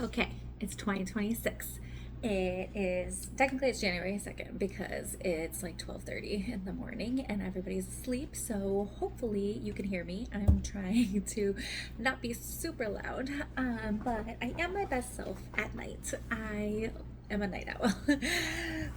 Okay, it's 2026. It's January 2nd because it's like 12:30 in the morning and everybody's asleep. So hopefully you can hear me. I'm trying to not be super loud, but I am my best self at night. I am a night owl.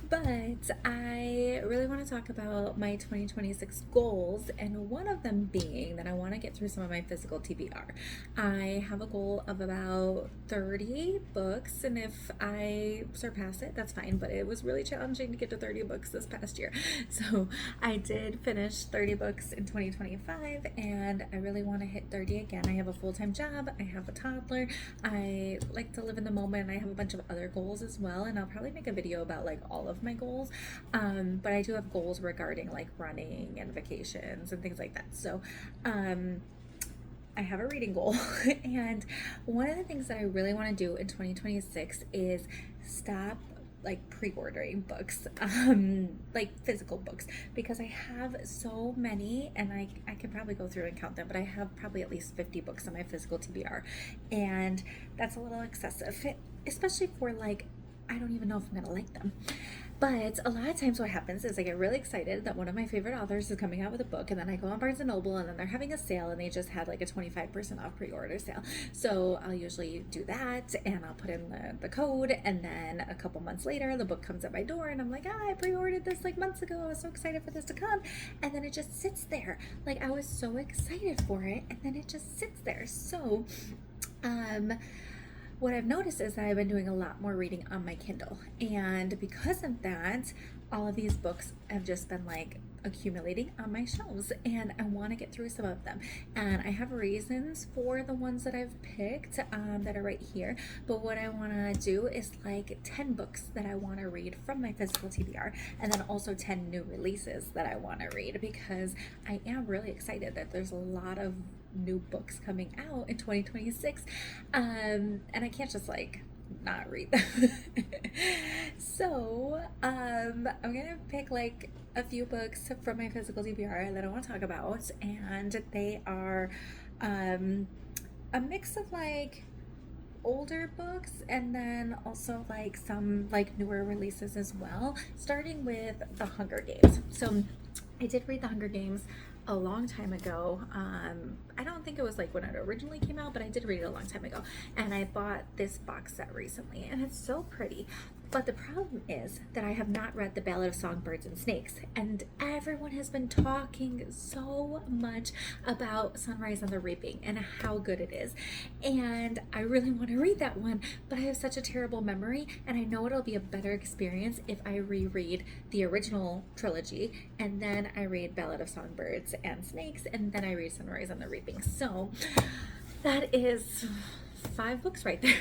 But I really want to talk about my 2026 goals, and one of them being that I want to get through some of my physical TBR. I have a goal of about 30 books, and if I surpass it, that's fine. But it was really challenging to get to 30 books this past year. So I did finish 30 books in 2025, and I really want to hit 30 again. I have a full time job, I have a toddler, I like to live in the moment, and I have a bunch of other goals as well. And I'll probably make a video about like all of my goals. But I do have goals regarding like running and vacations and things like that. So, I have a reading goal, and one of the things that I really want to do in 2026 is stop like pre-ordering books, like physical books, because I have so many, and I can probably go through and count them, but I have probably at least 50 books on my physical TBR, and that's a little excessive, especially for like, I don't even know if I'm gonna like them. But a lot of times what happens is I get really excited that one of my favorite authors is coming out with a book, and then I go on Barnes& and Noble, and then they're having a sale, and they just had like a 25% off pre-order sale. So I'll usually do that, and I'll put in the code, and then a couple months later the book comes at my door, and I'm like, I pre-ordered this like months ago, I was so excited for this to come, and then it just sits there. Like, I was so excited for it, and then it just sits there. So um what I've noticed is that I've been doing a lot more reading on my Kindle. And because of that, all of these books have just been like accumulating on my shelves, and I want to get through some of them. And I have reasons for the ones that I've picked, that are right here. But what I want to do is like 10 books that I want to read from my physical TBR, and then also 10 new releases that I want to read, because I am really excited that there's a lot of new books coming out in 2026, and I can't just like not read them. So I'm gonna pick like a few books from my physical TBR that I want to talk about, and they are um, a mix of like older books, and then also like some like newer releases as well, starting with The Hunger Games. So I did read The Hunger Games a long time ago. I don't think it was like when it originally came out, but I did read it a long time ago. And I bought this box set recently, and it's so pretty. But the problem is that I have not read The Ballad of Songbirds and Snakes, and everyone has been talking so much about Sunrise on the Reaping and how good it is. And I really want to read that one, but I have such a terrible memory, and I know it'll be a better experience if I reread the original trilogy, and then I read Ballad of Songbirds and Snakes, and then I read Sunrise on the Reaping. So that is 5 books right there.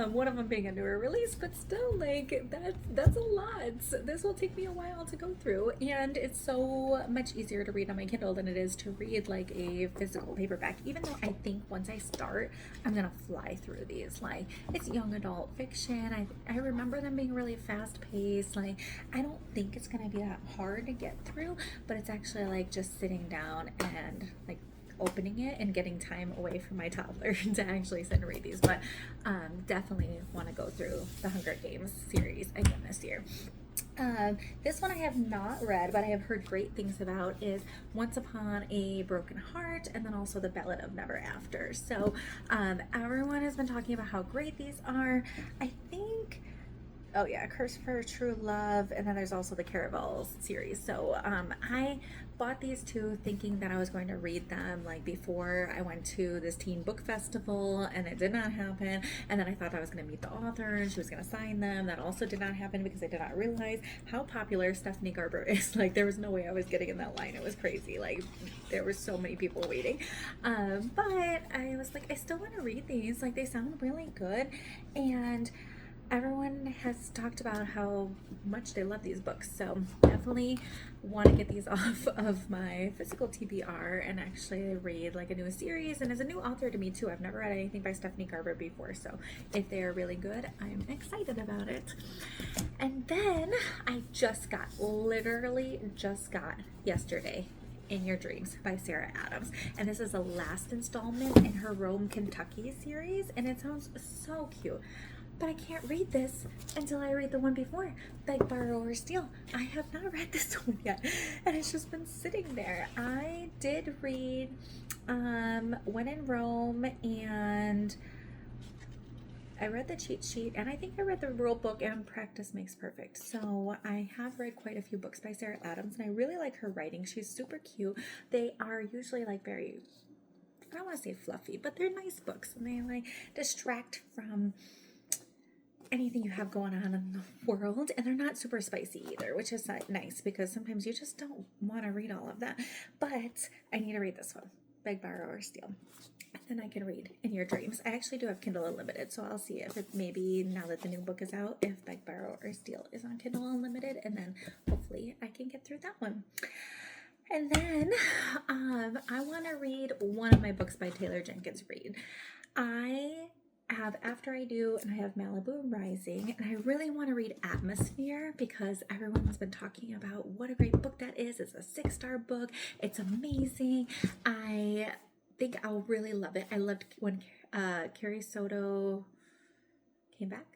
One of them being a newer release, but still, like that's a lot. This will take me a while to go through, and it's so much easier to read on my Kindle than it is to read like a physical paperback. Even though I think once I start, I'm gonna fly through these. Like, it's young adult fiction. I remember them being really fast paced. Like, I don't think it's gonna be that hard to get through, but it's actually like just sitting down and like opening it and getting time away from my toddler to actually sit and read these. But definitely want to go through the Hunger Games series again this year. This one I have not read, but I have heard great things about, is Once Upon a Broken Heart, and then also The Ballad of Never After. So everyone has been talking about how great these are. I think, oh yeah, Curse for True Love, and then there's also the Caravel series. So I bought these two thinking that I was going to read them like before I went to this teen book festival, and it did not happen. And then I thought I was going to meet the author and she was going to sign them. That also did not happen because I did not realize how popular Stephanie Garber is. Like, there was no way I was getting in that line. It was crazy. Like, there were so many people waiting. But I was like, I still want to read these. Like, they sound really good, and everyone has talked about how much they love these books, so definitely want to get these off of my physical TBR and actually read like a new series. And as a new author to me too, I've never read anything by Stephanie Garber before, so if they are really good, I'm excited about it. And then I literally just got yesterday In Your Dreams by Sarah Adams. And this is the last installment in her Rome, Kentucky series. And it sounds so cute. But I can't read this until I read the one before, Beg, Borrow, or Steal. I have not read this one yet. And it's just been sitting there. I did read When in Rome, and I read the cheat sheet, and I think I read the rule book, and Practice Makes Perfect. So I have read quite a few books by Sarah Adams, and I really like her writing. She's super cute. They are usually like very, I don't want to say fluffy, but they're nice books, and they like distract from anything you have going on in the world, and they're not super spicy either, which is nice because sometimes you just don't want to read all of that. But I need to read this one, Beg, Borrow, or Steal. And then I can read In Your Dreams. I actually do have Kindle Unlimited, so I'll see if it maybe now that the new book is out, if Beg, Borrow, or Steal is on Kindle Unlimited, and then hopefully I can get through that one. And then I want to read one of my books by Taylor Jenkins Reid. I have After I Do, and I have Malibu Rising, and I really want to read Atmosphere because everyone's been talking about what a great book that is. It's a 6-star book. It's amazing. I think I'll really love it. I loved when Carrie Soto came back.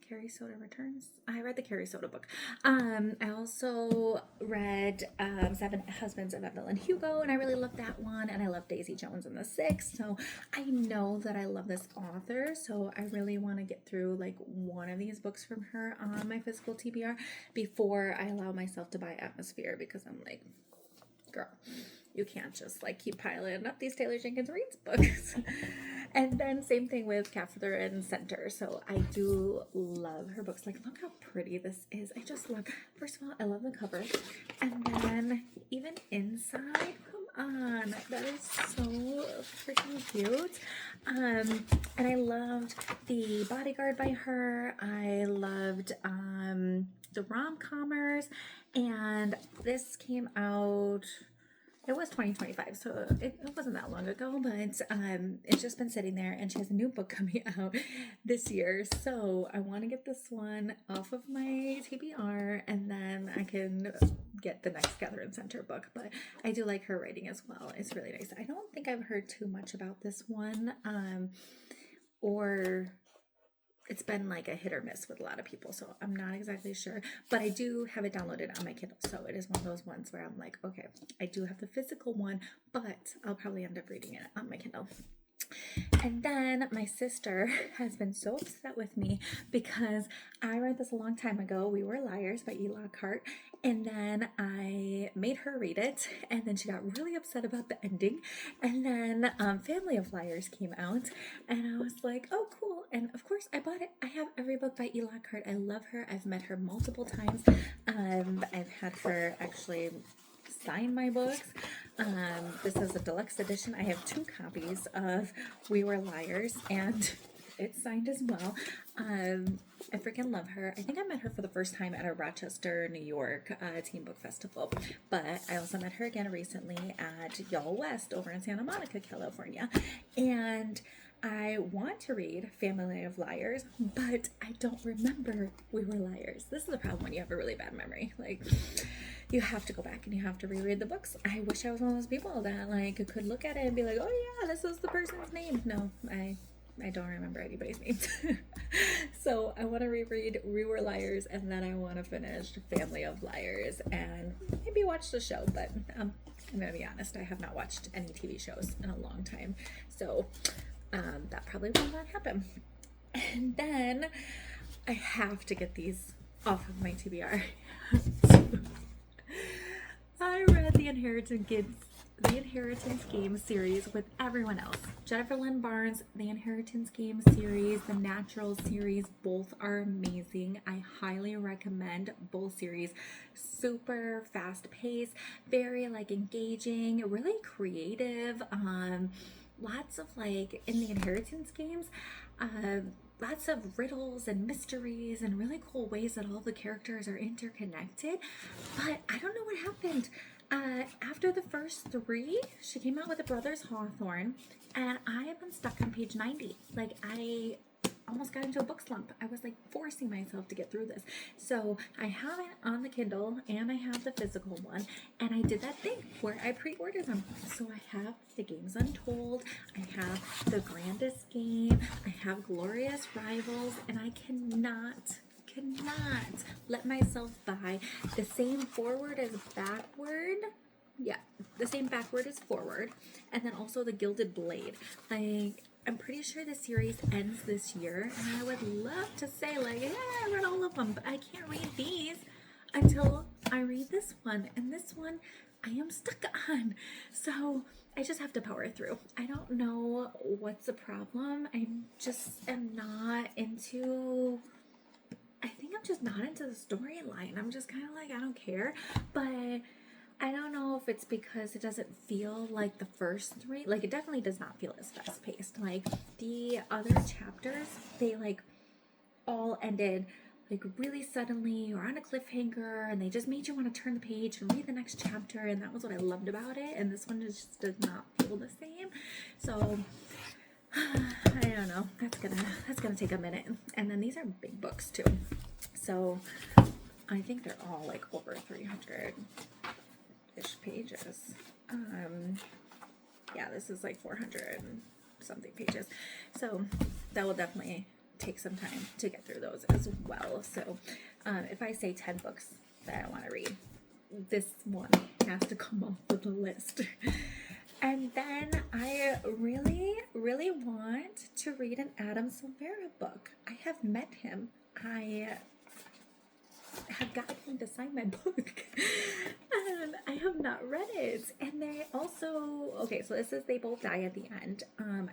Carrie Soto Returns. I read the Carrie Soto book. I also read 7 Husbands of Evelyn Hugo, and I really loved that one. And I love Daisy Jones and the Six. So I know that I love this author. So I really want to get through like one of these books from her on my physical TBR before I allow myself to buy Atmosphere, because I'm like, girl, you can't just like keep piling up these Taylor Jenkins Reid books. And then same thing with Catherine Center. So I do love her books. Like, look how pretty this is. I just love, first of all, I love the cover. And then even inside, come on, that is so freaking cute. And I loved The Bodyguard by her. I loved the rom-commers. And this came out, it was 2025, so it wasn't that long ago, but it's just been sitting there, and she has a new book coming out this year, so I want to get this one off of my TBR, and then I can get the next Catherine Center book. But I do like her writing as well. It's really nice. I don't think I've heard too much about this one, or it's been like a hit or miss with a lot of people, so I'm not exactly sure, but I do have it downloaded on my Kindle, so it is one of those ones where I'm like, okay, I do have the physical one, but I'll probably end up reading it on my Kindle. And then my sister has been so upset with me because I read this a long time ago, We Were Liars by E. Lockhart, and then I made her read it, and then she got really upset about the ending, and then Family of Liars came out, and I was like, oh, cool, and of course I bought it. I have every book by E. Lockhart. I love her. I've met her multiple times. I've had her actually sign my books. This is a deluxe edition. I have 2 copies of We Were Liars, and it's signed as well. I freaking love her. I think I met her for the first time at a Rochester, New York teen book festival, but I also met her again recently at Y'all West over in Santa Monica, California, and I want to read Family of Liars, but I don't remember We Were Liars. This is the problem when you have a really bad memory. Like, you have to go back and you have to reread the books. I wish I was one of those people that like could look at it and be like, oh yeah, this is the person's name. No, I don't remember anybody's names. So I want to reread We Were Liars, and then I want to finish Family of Liars and maybe watch the show, but I'm going to be honest, I have not watched any TV shows in a long time. So that probably will not happen. And then I have to get these off of my TBR. I read the Inheritance Game series with everyone else. Jennifer Lynn Barnes, the Inheritance Game series, the Natural series, both are amazing. I highly recommend both series. Super fast paced, very like engaging, really creative. Lots of like in the Inheritance games, lots of riddles and mysteries and really cool ways that all the characters are interconnected. But I don't know what happened. After the first 3, she came out with the Brothers Hawthorne, and I have been stuck on page 90. Like, I almost got into a book slump. I was like forcing myself to get through this. So I have it on the Kindle and I have the physical one. And I did that thing where I pre-ordered them. So I have The Games Untold, I have The Grandest Game, I have Glorious Rivals, and I cannot let myself buy the same forward as backward. Yeah, the same backward as forward, and then also the Gilded Blade. Like, I'm pretty sure the series ends this year, and I would love to say like, yeah, I read all of them, but I can't read these until I read this one, and this one I am stuck on. So I just have to power through. I don't know what's the problem. I'm not into. I think I'm just not into the storyline. I'm just kind of like, I don't care. But I don't know if it's because it doesn't feel like the first three. Like, it definitely does not feel as fast paced. Like, the other chapters, they like all ended like really suddenly or on a cliffhanger, and they just made you want to turn the page and read the next chapter, and that was what I loved about it. And this one just does not feel the same. So I don't know. That's gonna take a minute. And then these are big books too. So I think they're all like over 300-ish pages. Yeah, this is like 400 and something pages. So that will definitely take some time to get through those as well. So if I say 10 books that I want to read, this one has to come off of the list. And then I really, really want to read an Adam Silvera book. I have met him. I have gotten him to sign my book. And I have not read it. And they also, okay, so this is They Both Die at the End.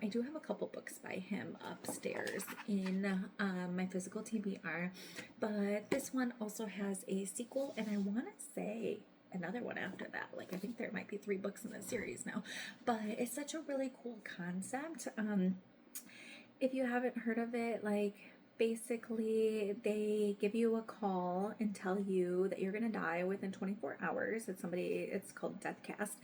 I do have a couple books by him upstairs in my physical TBR. But this one also has a sequel, and I want to say another one after that. Like, I think there might be 3 books in the series now, but it's such a really cool concept. If you haven't heard of it, like, basically they give you a call and tell you that you're gonna die within 24 hours. It's called Deathcast,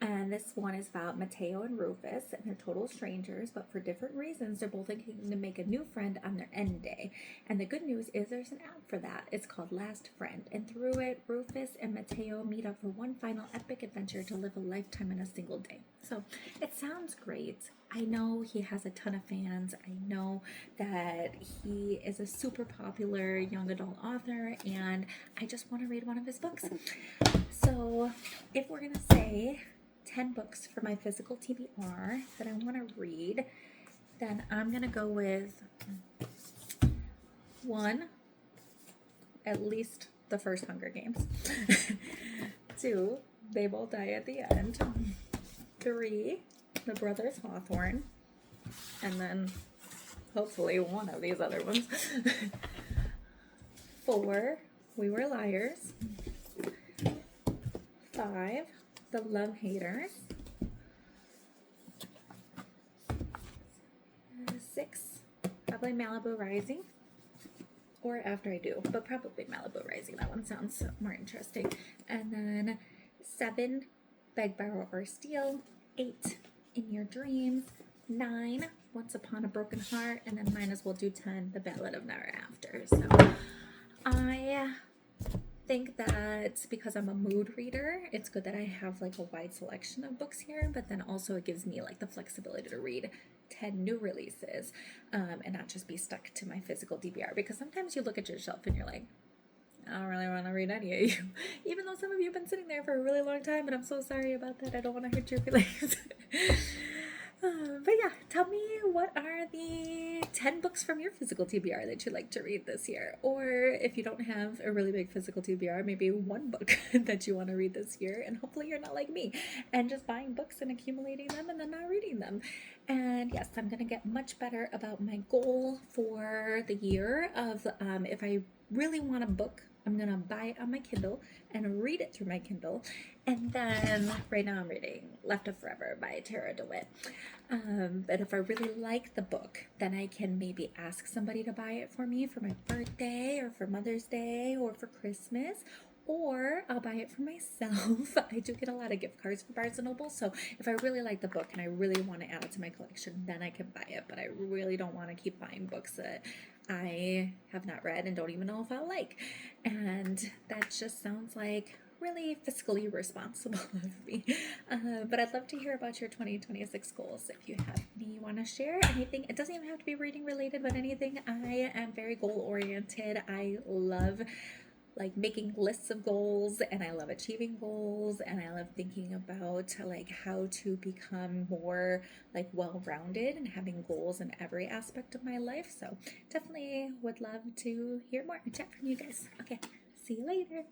and this one is about Mateo and Rufus, and they're total strangers, but for different reasons they're both looking to make a new friend on their end day. And the good news is there's an app for that. It's called Last Friend, and through it Rufus and Mateo meet up for one final epic adventure to live a lifetime in a single day. So it sounds great. I know he has a ton of fans. I know that he is a super popular young adult author, and I just want to read one of his books. So if we're going to say 10 books for my physical TBR that I want to read, then I'm going to go with 1, at least the first Hunger Games. 2, They Both Die at the End. 3, The Brothers Hawthorne, and then hopefully one of these other ones. 4, We Were Liars. 5, The Love Haters. 6, probably Malibu Rising, or After I Do, but probably Malibu Rising. That one sounds more interesting. And then 7, Beg, Borrow, or Steal. 8, In Your Dreams. 9, Once Upon a Broken Heart, and then might as well do 10, The Ballad of Never After. So I think that because I'm a mood reader, it's good that I have like a wide selection of books here, but then also it gives me like the flexibility to read 10 new releases and not just be stuck to my physical DBR, because sometimes you look at your shelf and you're like, I don't really want to read any of you, even though some of you have been sitting there for a really long time, and I'm so sorry about that. I don't want to hurt your feelings. But yeah, tell me, what are the 10 books from your physical TBR that you'd like to read this year? Or if you don't have a really big physical TBR, maybe one book that you want to read this year, and hopefully you're not like me and just buying books and accumulating them and then not reading them. And yes, I'm going to get much better about my goal for the year of if I really want a book, I'm going to buy it on my Kindle and read it through my Kindle. And then right now I'm reading Left of Forever by Tara DeWitt. But if I really like the book, then I can maybe ask somebody to buy it for me for my birthday or for Mother's Day or for Christmas. or I'll buy it for myself. I do get a lot of gift cards for Barnes and Noble, so if I really like the book and I really want to add it to my collection, then I can buy it. But I really don't want to keep buying books that I have not read and don't even know if I'll like. And that just sounds like really fiscally responsible of me. But I'd love to hear about your 2026 goals. If you have any you want to share, anything, it doesn't even have to be reading related, but anything. I am very goal oriented. I love like making lists of goals, and I love achieving goals, and I love thinking about like how to become more like well-rounded and having goals in every aspect of my life. So definitely would love to hear more and chat from you guys. Okay, see you later.